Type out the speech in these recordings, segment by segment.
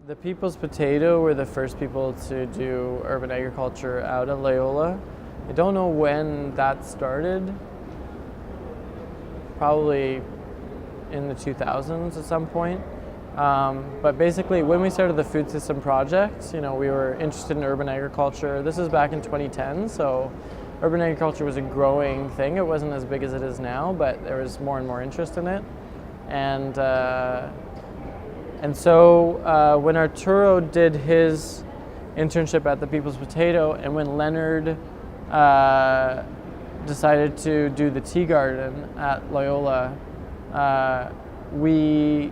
The People's Potato were the first people to do urban agriculture out at Loyola. I don't know when that started, probably in the 2000s at some point. But basically, when we started the food system project, we were interested in urban agriculture. This is back in 2010, so urban agriculture was a growing thing. It wasn't as big as it is now, but there was more and more interest in it. And so when Arturo did his internship at the People's Potato, and when Leonard decided to do the tea garden at Loyola, we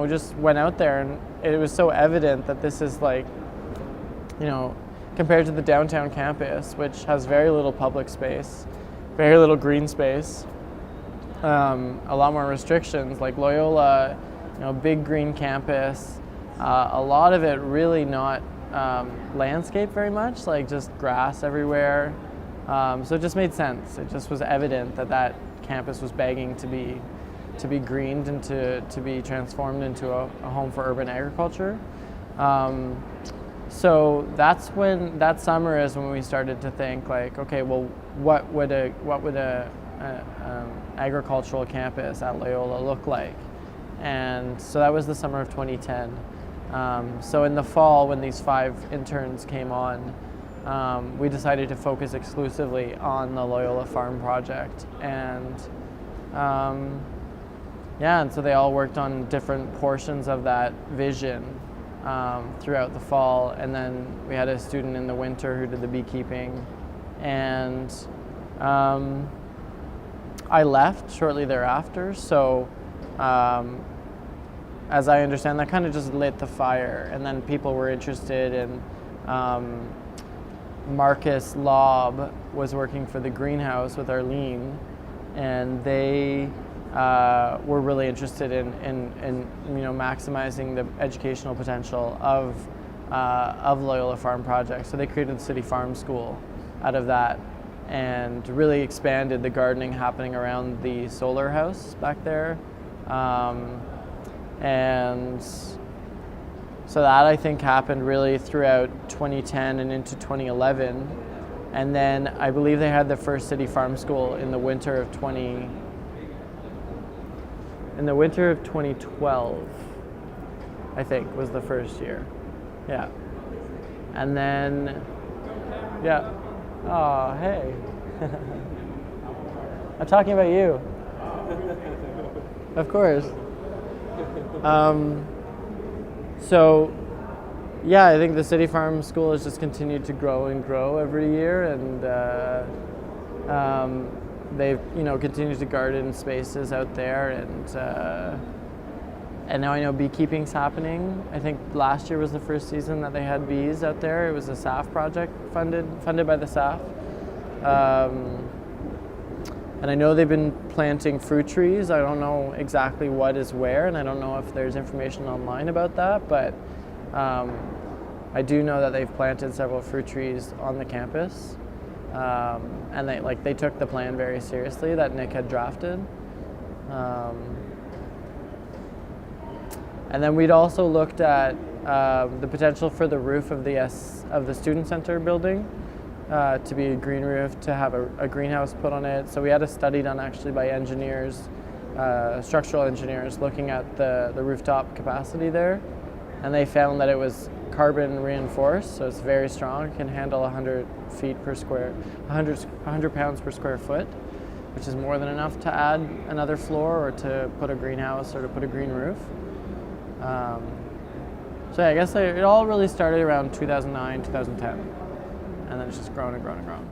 just went out there, and it was so evident that this is like, compared to the downtown campus, which has very little public space, very little green space, a lot more restrictions. Like Loyola, big green campus, a lot of it really not landscape very much, like just grass everywhere. So it just made sense. It just was evident that campus was begging to be greened and to be transformed into a home for urban agriculture. So that summer is when we started to think like, okay, well, what would a agricultural campus at Loyola look like? And so that was the summer of 2010. So in the fall, when these 5 interns came on, we decided to focus exclusively on the Loyola Farm project. And and so they all worked on different portions of that vision throughout the fall. And then we had a student in the winter who did the beekeeping. And I left shortly thereafter, so as I understand, that kind of just lit the fire, and then people were interested in Marcus Lobb was working for the greenhouse with Arlene, and they were really interested in maximizing the educational potential of Loyola Farm Project. So they created the City Farm School out of that, and really expanded the gardening happening around the solar house back there. And so that, I think, happened really throughout 2010 and into 2011. And then I believe they had the first City Farm School in the winter of 2012, I think, was the first year. Yeah. And then, yeah. Oh, hey. I'm talking about you. Of course. So, yeah, I think the City Farm School has just continued to grow and grow every year, and they've continued to garden spaces out there, and now I know beekeeping's happening. I think last year was the first season that they had bees out there. It was a SAF project funded by the SAF. And I know they've been planting fruit trees. I don't know exactly what is where, and I don't know if there's information online about that, but I do know that they've planted several fruit trees on the campus. And they took the plan very seriously that Nick had drafted. And then we'd also looked at the potential for the roof of the Student Center building to be a green roof, to have a greenhouse put on it. So we had a study done actually by engineers, structural engineers, looking at the rooftop capacity there, and they found that it was carbon reinforced, so it's very strong. It can handle 100 pounds per square foot, which is more than enough to add another floor or to put a greenhouse or to put a green roof. So yeah, I guess it all really started around 2009, 2010. And then it's just grown and grown and grown.